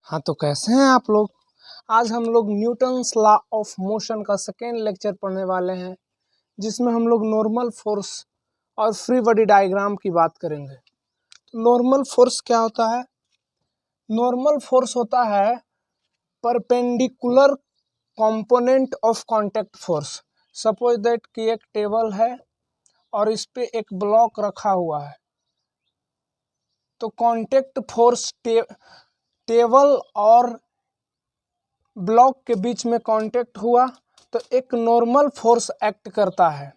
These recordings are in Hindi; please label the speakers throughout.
Speaker 1: हाँ, तो कैसे हैं आप लोग। आज हम लोग न्यूटन्स लॉ ऑफ मोशन का सेकेंड लेक्चर पढ़ने वाले हैं, जिसमें हम लोग नॉर्मल फोर्स और फ्री बॉडी डायग्राम की बात करेंगे। तो नॉर्मल फोर्स क्या होता है? नॉर्मल फोर्स होता है perpendicular component of contact force. Suppose that कि एक टेबल है और इस पे एक ब्लॉक रखा हुआ है, तो कांटेक्ट फोर्स टेबल और ब्लॉक के बीच में कांटेक्ट हुआ तो एक नॉर्मल फोर्स एक्ट करता है।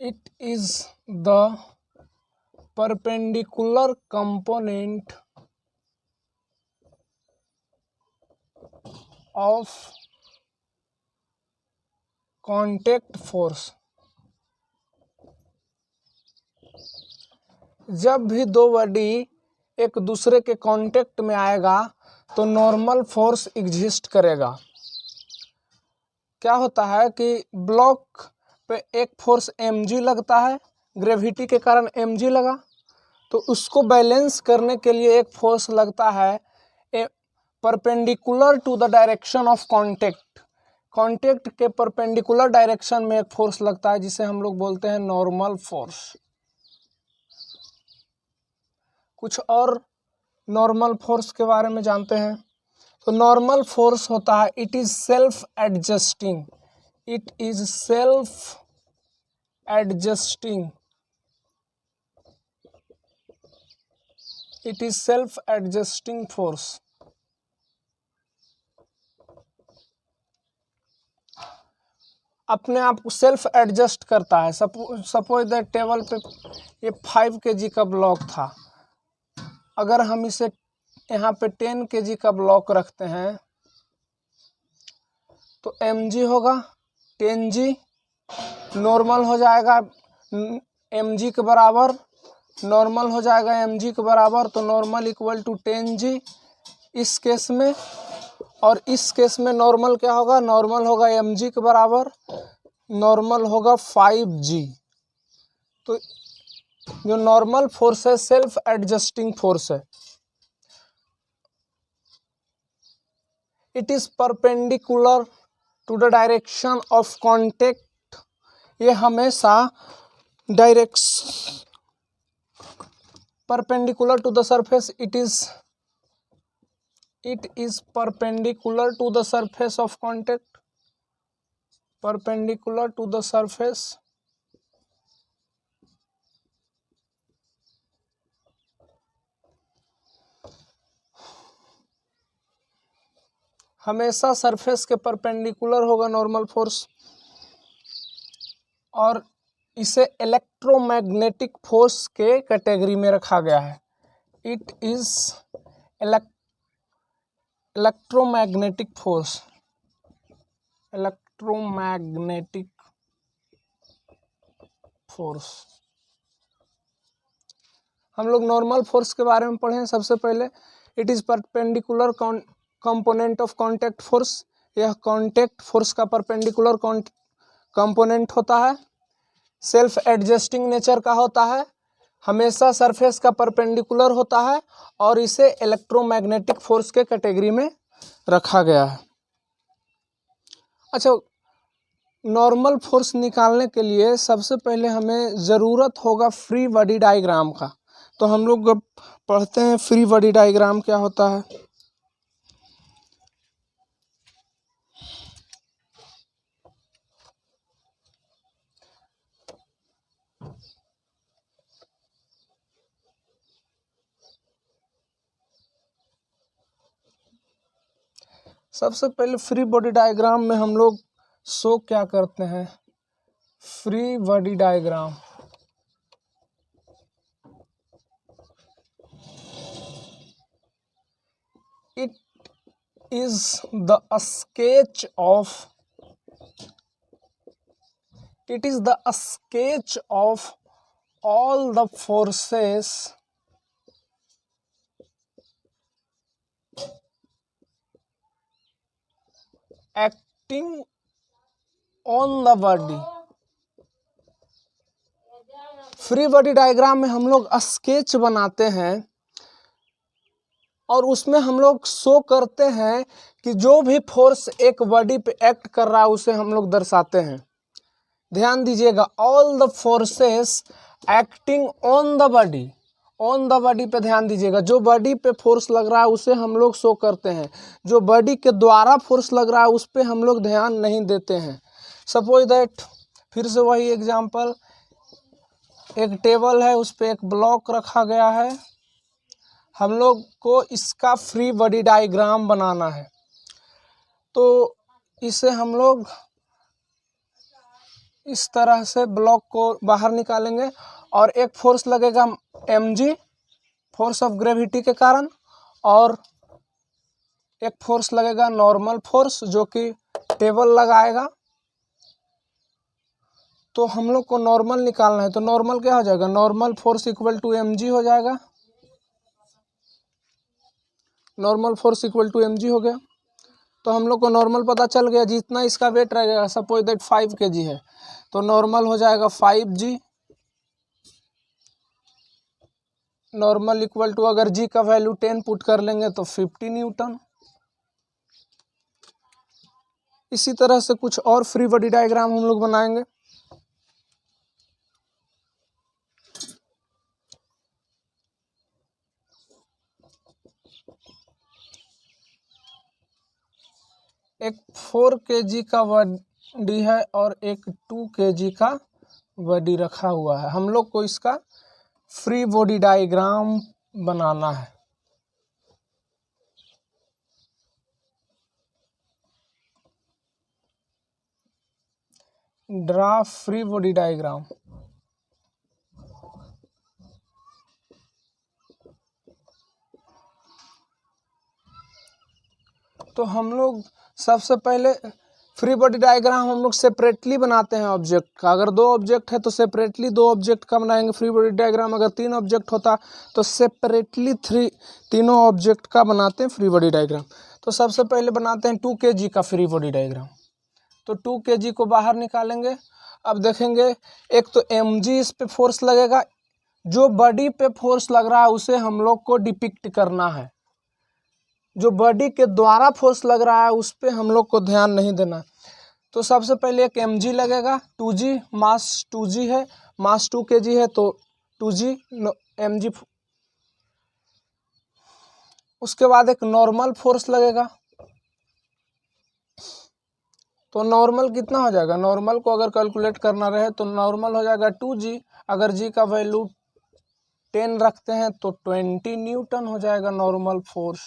Speaker 1: It is the perpendicular component of contact force. जब भी दो बॉडी एक दूसरे के कांटेक्ट में आएगा तो नॉर्मल फोर्स एग्जिस्ट करेगा। क्या होता है कि ब्लॉक पे एक फोर्स mg लगता है, ग्रेविटी के कारण mg लगा, तो उसको बैलेंस करने के लिए एक फोर्स लगता है perpendicular to the direction of contact. Contact के परपेंडिकुलर डायरेक्शन में एक फोर्स लगता है, जिसे हम लोग बोलते हैं नॉर्मल फोर्स। कुछ और नॉर्मल फोर्स के बारे में जानते हैं। तो नॉर्मल फोर्स होता है it is self adjusting. It is self adjusting. It is self adjusting force. अपने आप को सेल्फ एडजस्ट करता है। सपोज दैट टेबल पे ये 5 kg का ब्लॉक था, अगर हम इसे यहाँ पे 10 kg का ब्लॉक रखते हैं तो mg होगा 10g, नॉर्मल हो जाएगा mg के बराबर, नॉर्मल हो जाएगा mg के बराबर, तो नॉर्मल इक्वल टू 10g इस केस में। और इस केस में नॉर्मल क्या होगा? नॉर्मल होगा mg के बराबर, नॉर्मल होगा 5g। तो जो नॉर्मल फोर्स है सेल्फ एडजस्टिंग फोर्स है। It is perpendicular to the direction of contact. ये हमेशा direction perpendicular to the surface. It is perpendicular to the surface of contact. Perpendicular to the surface हमेशा सरफेस के परपेंडिकुलर होगा नॉर्मल फोर्स। और इसे इलेक्ट्रोमैग्नेटिक फोर्स के कैटेगरी में रखा गया है। It is electromagnetic force. Electromagnetic force. हम लोग नॉर्मल फोर्स के बारे में पढ़े हैं। सबसे पहले it is perpendicular component of contact force. यह कांटेक्ट फोर्स का परपेंडिकुलर कंपोनेंट होता है। सेल्फ एडजस्टिंग नेचर का होता है, हमेशा सरफेस का परपेंडिकुलर होता है, और इसे इलेक्ट्रोमैग्नेटिक फोर्स के कैटेगरी में रखा गया है। अच्छा, नॉर्मल फोर्स निकालने के लिए सबसे पहले हमें ज़रूरत होगा फ्री बॉडी डायग्राम का। तो हम लोग अब पढ़ते हैं फ्री बॉडी डायग्राम क्या होता है। सबसे पहले फ्री बॉडी डायग्राम में हम लोग शो क्या करते हैं? Free body diagram it is the sketch of all the forces acting on the body free body diagram में हम लोग स्केच बनाते हैं और उसमें हम लोग शो करते हैं कि जो भी फोर्स एक बॉडी पे एक्ट कर रहा है उसे हम लोग दर्शाते हैं। ध्यान दीजिएगा, all the forces acting on the body पे ध्यान दीजिएगा। जो बॉडी पे फोर्स लग रहा है उसे हम लोग शो करते हैं, जो बॉडी के द्वारा फोर्स लग रहा है उस पे हम लोग ध्यान नहीं देते हैं। सपोज दैट, फिर से वही एग्जांपल, एक टेबल है, उस पे एक ब्लॉक रखा गया है, हम लोग को इसका फ्री बॉडी डायग्राम बनाना है। तो इसे हम लोग इस तरह से ब्लॉक को बाहर निकालेंगे और एक फोर्स लगेगा mg, फोर्स ऑफ ग्रेविटी के कारण, और एक फोर्स लगेगा नॉर्मल फोर्स जो कि टेबल लगाएगा। तो हम लोग को नॉर्मल निकालना है, तो नॉर्मल क्या हो जाएगा, normal force equal to mg हो जाएगा। Normal force equal to mg हो गया। तो हम लोग को नॉर्मल पता चल गया, जितना इसका वेट रहेगा, सपोज दैट 5 kg है, तो नॉर्मल हो जाएगा 5g। नॉर्मल इक्वल टू, अगर g का वैल्यू 10 पुट कर लेंगे तो 50 न्यूटन। इसी तरह से कुछ और फ्री बॉडी डायग्राम हम लोग बनाएंगे। एक 4 kg का बॉडी है और एक 2 kg का बॉडी रखा हुआ है। हम लोग को इसका फ्री बॉडी डायग्राम बनाना है। Draw free body diagram. तो हम लोग सबसे पहले फ्री बॉडी डायग्राम हम लोग सेपरेटली बनाते हैं ऑब्जेक्ट का। अगर 2 ऑब्जेक्ट है तो सेपरेटली 2 ऑब्जेक्ट का बनाएंगे फ्री बॉडी डायग्राम। अगर 3 ऑब्जेक्ट होता तो सेपरेटली तीनों ऑब्जेक्ट का बनाते हैं फ्री बॉडी डायग्राम। तो सबसे पहले बनाते हैं 2 kg का फ्री बॉडी डायग्राम। तो 2 kg को बाहर निकालेंगे। अब देखेंगे, एक तो mg इस पे फोर्स लगेगा, जो बॉडी पे फोर्स लग रहा है उसे हम लोग को डिपिक्ट करना है। जो बॉडी के द्वारा फोर्स लग रहा है उस पे हम लोग को ध्यान नहीं देना। तो सबसे पहले एक mg लगेगा, 2g, मास 2g है, मास 2 kg है, तो 2g mg। उसके बाद एक नॉर्मल फोर्स लगेगा। तो नॉर्मल कितना हो जाएगा, नॉर्मल को अगर कैलकुलेट करना रहे तो नॉर्मल हो जाएगा 2g। अगर g का वैल्यू 10 रखते हैं तो 20 न्यूटन हो जाएगा नॉर्मल फोर्स।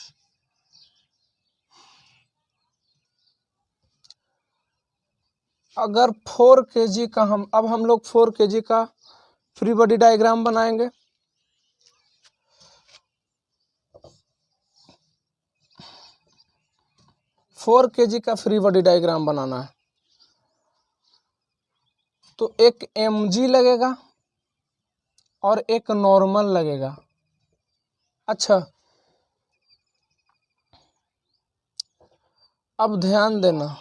Speaker 1: अगर 4 kg का अब हम लोग 4 kg का फ्री बॉडी डायग्राम बनाएंगे। फोर kg का फ्री बॉडी डायग्राम बनाना है। तो एक mg लगेगा और एक नॉर्मल लगेगा। अच्छा, अब ध्यान देना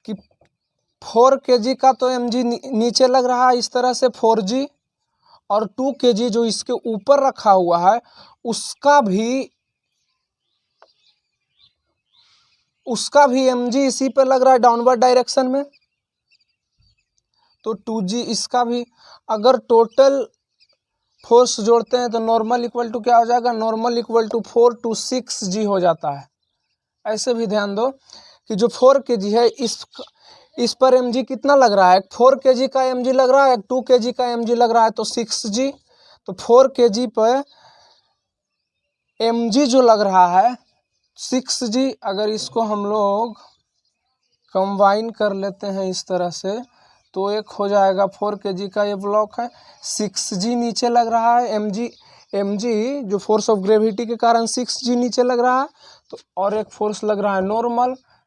Speaker 1: कि 4 kg का तो mg नीचे लग रहा है इस तरह से 4g, और 2 kg जो इसके ऊपर रखा हुआ है उसका भी mg इसी पे लग रहा है डाउनवर्ड डायरेक्शन में। तो 2g इसका भी। अगर टोटल फोर्स जोड़ते हैं तो नॉर्मल इक्वल टू क्या हो जाएगा, normal equal to 4 to 6g हो जाता है। ऐसे भी ध्यान दो कि जो 4 kg है इस पर mg कितना लग रहा है, 4 kg का mg लग रहा है, 2 kg का mg लग रहा है, तो 6g। तो 4 kg पर mg जो लग रहा है 6g, अगर इसको हम लोग कंबाइन कर लेते हैं इस तरह से तो एक हो जाएगा 4 kg का ये ब्लॉक है, 6g नीचे लग रहा है, mg जो फोर्स ऑफ ग्रेविटी के कारण 6g नीचे लग रहा है, तो और एक फोर्स लग रहा है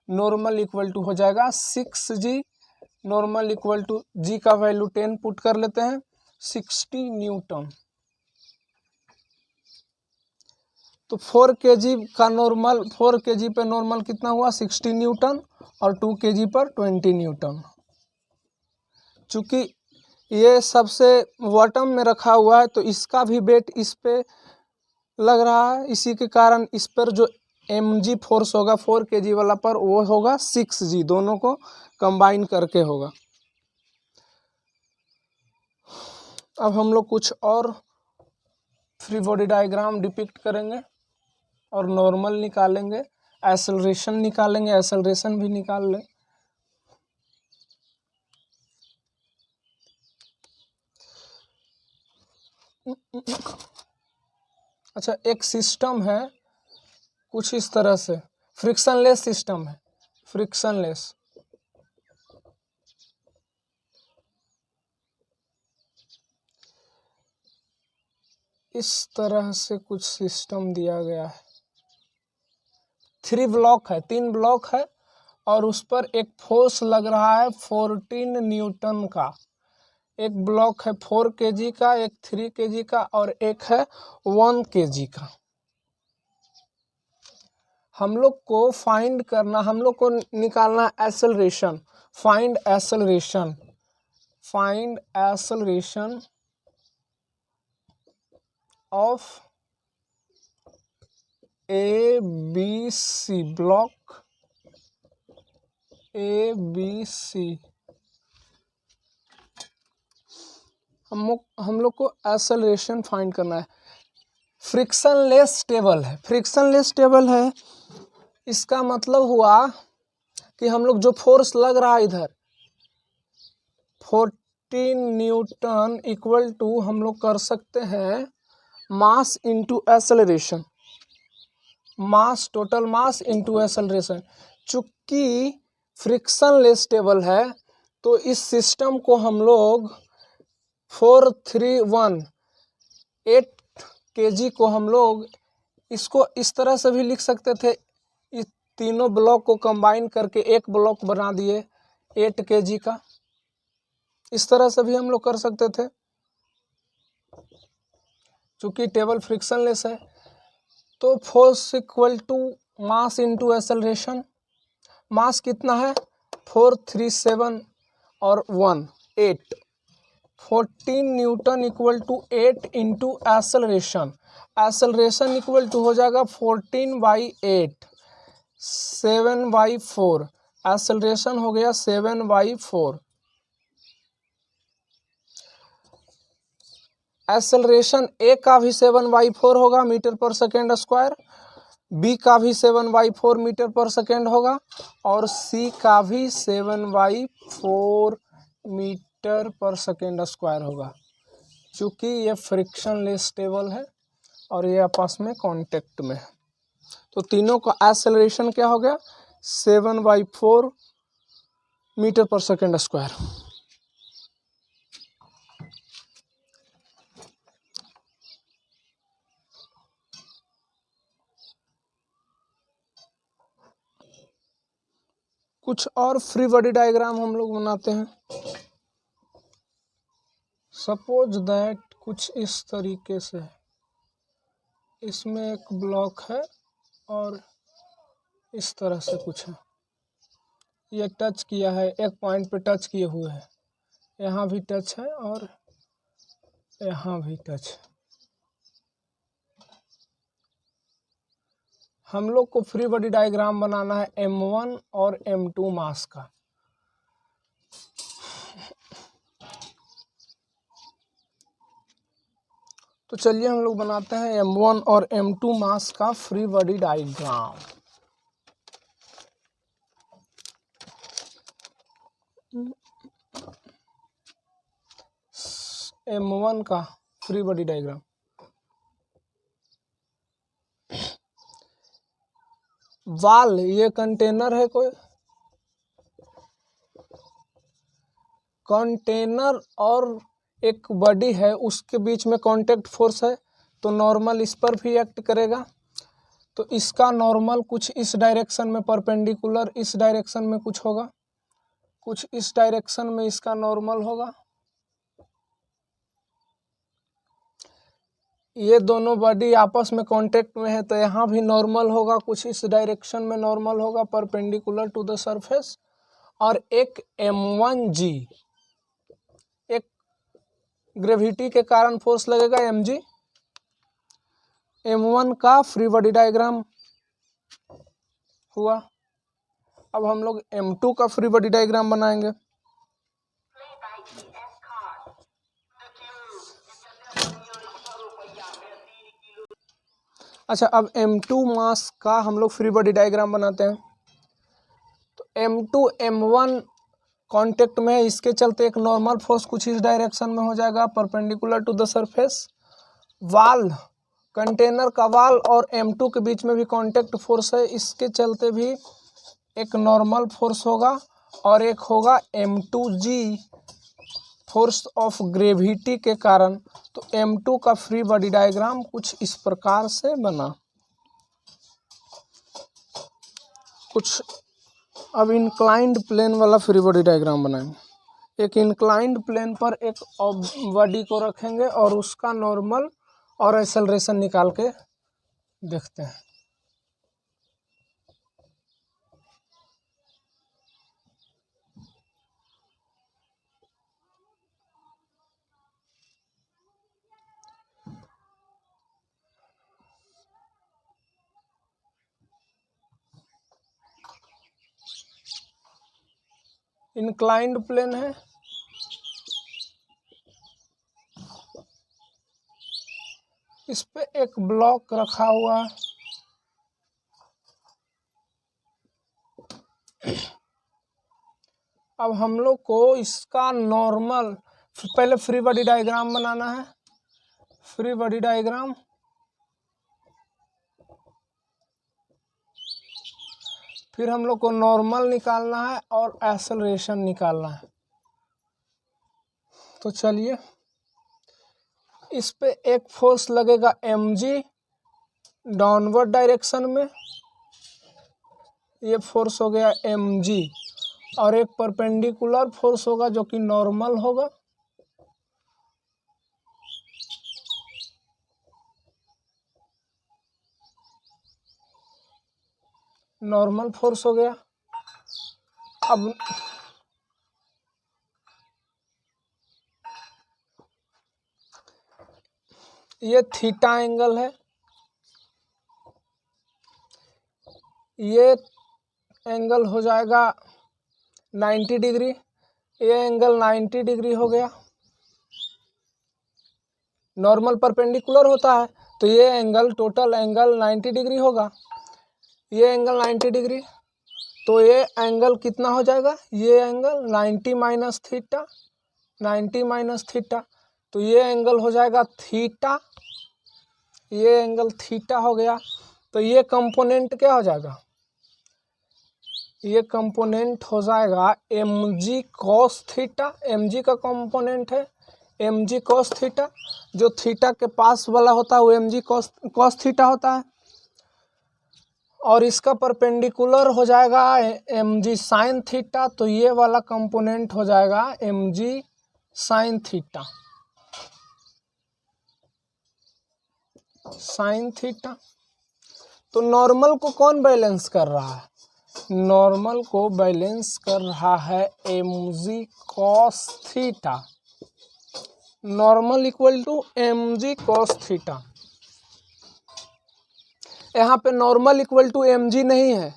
Speaker 1: नॉर्मल इक्वल टू हो जाएगा 6g। Normal equal to g का वैल्यू 10 पुट कर लेते हैं, 60 न्यूटन। तो 4 kg का नॉर्मल, 4 kg पे नॉर्मल कितना हुआ, 60 न्यूटन, और 2 kg पर 20 न्यूटन। चूँकि ये सबसे बॉटम में रखा हुआ है तो इसका भी वेट इस पे लग रहा है, इसी के कारण इस पर जो mg फोर्स होगा 4 kg वाला पर वो होगा 6g, दोनों को कंबाइन करके होगा। अब हम लोग कुछ और फ्री बॉडी डायग्राम डिपिक्ट करेंगे और नॉर्मल निकालेंगे, एक्सेलरेशन निकालेंगे, एक्सेलरेशन भी निकाल लें। अच्छा, एक सिस्टम है कुछ इस तरह से, फ्रिक्शनलेस सिस्टम है, फ्रिक्शनलेस। इस तरह से कुछ सिस्टम दिया गया है, 3 ब्लॉक है, 3 ब्लॉक है और उस पर एक फोर्स लग रहा है 14 न्यूटन का। एक ब्लॉक है 4 kg का, एक 3 kg का और एक है 1 kg का। हम लोग को फाइंड करना, हम लोग को निकालना acceleration, find acceleration, find acceleration of ABC block, ABC। हम लोग को एक्सेलरेशन फाइंड करना है। फ्रिक्शनलेस टेबल है, फ्रिक्शनलेस टेबल है, इसका मतलब हुआ कि हम लोग जो फोर्स लग रहा है इधर 14 न्यूटन इक्वल टू हम लोग कर सकते हैं मास इंटू एक्सेलरेशन, मास, टोटल मास इंटू एक्सेलरेशन। चूँकि फ्रिक्शनलेस टेबल है तो इस सिस्टम को हम लोग 8 kg को हम लोग इसको इस तरह से भी लिख सकते थे, इस तीनों ब्लॉक को कंबाइन करके एक ब्लॉक बना दिए 8 kg का, इस तरह से भी हम लोग कर सकते थे। चूँकि टेबल फ्रिक्शनलेस है तो force equal to mass into acceleration. Mass कितना है 437 और 1 8, 14 newton equal to 8 into acceleration, acceleration equal to हो जाएगा 14/8, 7/4, एक्सेलरेशन हो गया 7/4। एक्सेलरेशन ए का भी 7/4 होगा मीटर पर सेकेंड स्क्वायर, बी का भी 7/4 मीटर पर सेकेंड होगा और सी का भी 7/4 मीटर पर सेकेंड स्क्वायर होगा। चूँकि ये फ्रिक्शनलेस टेबल है और ये आपस में कांटेक्ट में है तो तीनों का एक्सेलरेशन क्या हो गया 7/4 मीटर पर सेकेंड स्क्वायर। कुछ और फ्री बॉडी डायग्राम हम लोग बनाते हैं। सपोज दैट कुछ इस तरीके से, इसमें एक ब्लॉक है और इस तरह से कुछ है, ये टच किया है, एक पॉइंट पे टच किए हुए है, यहाँ भी टच है और यहाँ भी टच है। हम लोग को फ्री बॉडी डायग्राम बनाना है M1 और M2 मास का। तो चलिए हम लोग बनाते हैं M1 और M2 मास का फ्री बॉडी डायग्राम। M1 का फ्री बॉडी डायग्राम, वाल, ये कंटेनर है, कोई कंटेनर और एक बॉडी है, उसके बीच में कांटेक्ट फोर्स है तो नॉर्मल इस पर भी एक्ट करेगा। तो इसका नॉर्मल कुछ इस डायरेक्शन में परपेंडिकुलर इस डायरेक्शन में कुछ होगा, कुछ इस डायरेक्शन में इसका नॉर्मल होगा। ये दोनों बॉडी आपस में कांटेक्ट में है तो यहाँ भी नॉर्मल होगा, कुछ इस डायरेक्शन में नॉर्मल होगा परपेंडिकुलर टू द सरफेस। और एक M1G, ग्रेविटी के कारण फोर्स लगेगा mg। m1 का फ्री बॉडी डायग्राम हुआ। अब हम लोग m2 का फ्री बॉडी डायग्राम बनाएंगे। अच्छा, अब m2 मास का हम लोग फ्री बॉडी डायग्राम बनाते हैं। तो m2 m1 कांटेक्ट में है, इसके चलते एक नॉर्मल फोर्स कुछ इस डायरेक्शन में हो जाएगा परपेंडिकुलर टू द सरफेस। वाल, कंटेनर का वाल और m2 के बीच में भी कांटेक्ट फोर्स है, इसके चलते भी एक नॉर्मल फोर्स होगा और एक होगा m2g फोर्स ऑफ ग्रेविटी के कारण। तो m2 का फ्री बॉडी डायग्राम कुछ इस प्रकार से बना। कुछ अब इंक्लाइंड प्लेन वाला फ्री बॉडी डायग्राम बनाएंगे। एक इंक्लाइंड प्लेन पर एक बॉडी को रखेंगे और उसका नॉर्मल और एक्सेलरेशन निकाल के देखते हैं। इंक्लाइंड प्लेन है, इस पे एक ब्लॉक रखा हुआ है। अब हम लोग को इसका नॉर्मल, पहले फ्री बॉडी डायग्राम बनाना है। फ्री बॉडी डायग्राम, फिर हम लोग को नॉर्मल निकालना है और एक्सेलरेशन निकालना है। तो चलिए, इस पे एक फोर्स लगेगा mg डाउनवर्ड डायरेक्शन में, ये फोर्स हो गया mg, और एक परपेंडिकुलर फोर्स होगा जो कि नॉर्मल होगा। नॉर्मल फोर्स हो गया। अब ये थीटा एंगल है, ये एंगल हो जाएगा 90 डिग्री, ये एंगल 90 डिग्री हो गया। नॉर्मल परपेंडिकुलर होता है तो ये एंगल, टोटल एंगल 90 डिग्री होगा। ये एंगल 90 डिग्री, तो ये एंगल कितना हो जाएगा, ये angle 90 minus theta, 90 minus theta, तो ये एंगल हो जाएगा थीटा। ये एंगल थीटा हो गया। तो ये कंपोनेंट क्या हो जाएगा, ये कंपोनेंट हो जाएगा mg cos थीटा। mg का कंपोनेंट है mg cos थीटा, जो थीटा के पास वाला होता है वो mg cos थीटा होता है। और इसका परपेंडिकुलर हो जाएगा mg sin थीटा, तो ये वाला कंपोनेंट हो जाएगा mg sin theta, sin theta. तो नॉर्मल को कौन बैलेंस कर रहा है, नॉर्मल को बैलेंस कर रहा है mg cos theta. Normal equal to mg cos theta. यहाँ पे नॉर्मल इक्वल टू mg नहीं है।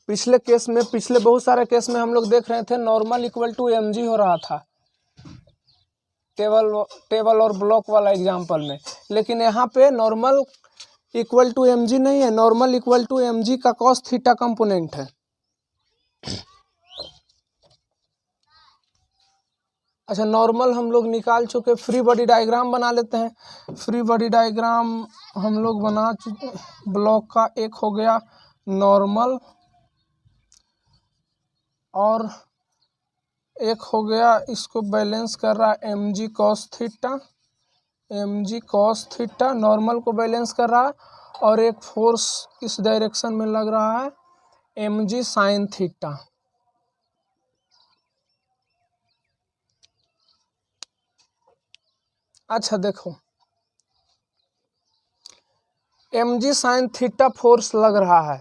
Speaker 1: पिछले केस में, पिछले बहुत सारे केस में हम लोग देख रहे थे नॉर्मल इक्वल टू mg हो रहा था, टेबल और ब्लॉक वाला एग्जाम्पल में। लेकिन यहाँ पे नॉर्मल इक्वल टू mg नहीं है, नॉर्मल इक्वल टू mg का cos थीटा कंपोनेंट है। अच्छा, नॉर्मल हम लोग निकाल चुके, फ्री बॉडी डायग्राम बना लेते हैं। फ्री बॉडी डायग्राम हम लोग बना चुके। ब्लॉक का एक हो गया नॉर्मल और एक हो गया, इसको बैलेंस कर रहा है mg cos theta, mg cos theta normal को बैलेंस कर रहा है। और एक फोर्स इस डायरेक्शन में लग रहा है mg sin थीटा। अच्छा देखो, mg sin थीटा फोर्स लग रहा है,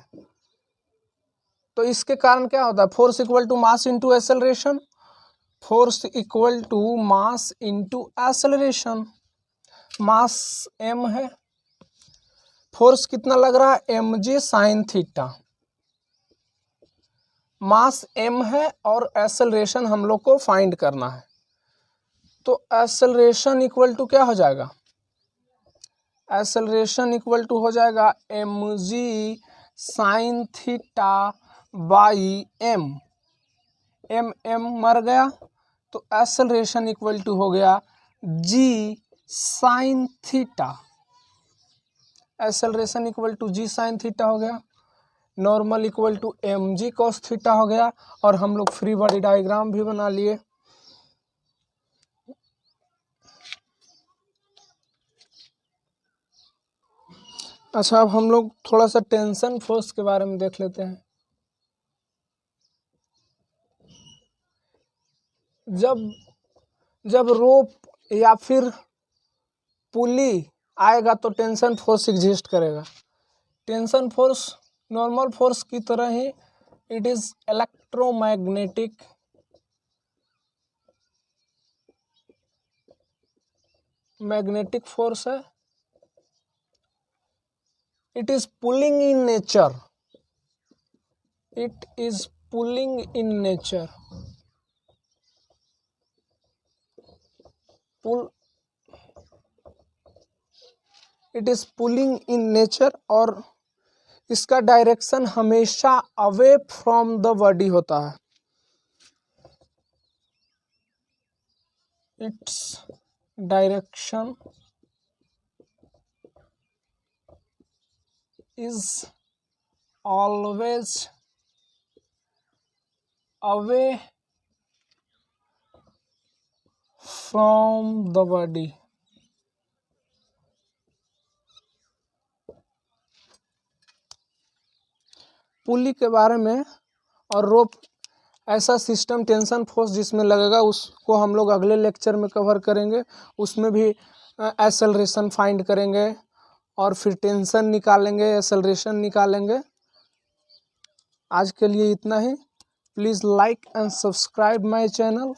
Speaker 1: तो इसके कारण क्या होता है, force equal to mass into acceleration. Force equal to mass into acceleration. Mass m है, फोर्स कितना लग रहा है mg sine theta. Mass m है और एक्सेलरेशन हम लोग को फाइंड करना है, तो एक्सेलरेशन इक्वल टू क्या हो जाएगा, एक्सेलरेशन इक्वल टू हो जाएगा mg sine theta by m। m मर गया तो एक्सेलरेशन इक्वल टू हो गया g sine theta. Acceleration equal to g sine theta हो गया, normal equal to mg cos theta हो गया, और हम लोग फ्री बॉडी डायग्राम भी बना लिए। अच्छा, अब हम लोग थोड़ा सा टेंशन फोर्स के बारे में देख लेते हैं। जब रोप या फिर पुली आएगा तो टेंशन फोर्स एग्जिस्ट करेगा। टेंशन फोर्स नॉर्मल फोर्स की तरह ही इट इज इलेक्ट्रोमैग्नेटिक फोर्स है। It is pulling in nature, it is pulling in nature. It is pulling in nature, और इसका डायरेक्शन हमेशा अवे फ्रॉम द बॉडी होता है। Its direction is always away from the body। पुली के बारे में और रोप ऐसा सिस्टम टेंशन फोर्स जिसमें लगेगा, उसको हम लोग अगले लेक्चर में कवर करेंगे। उसमें भी एक्सेलरेशन फाइंड करेंगे और फिर टेंशन निकालेंगे, एक्सेलरेशन निकालेंगे। आज के लिए इतना ही। Please like and subscribe my channel.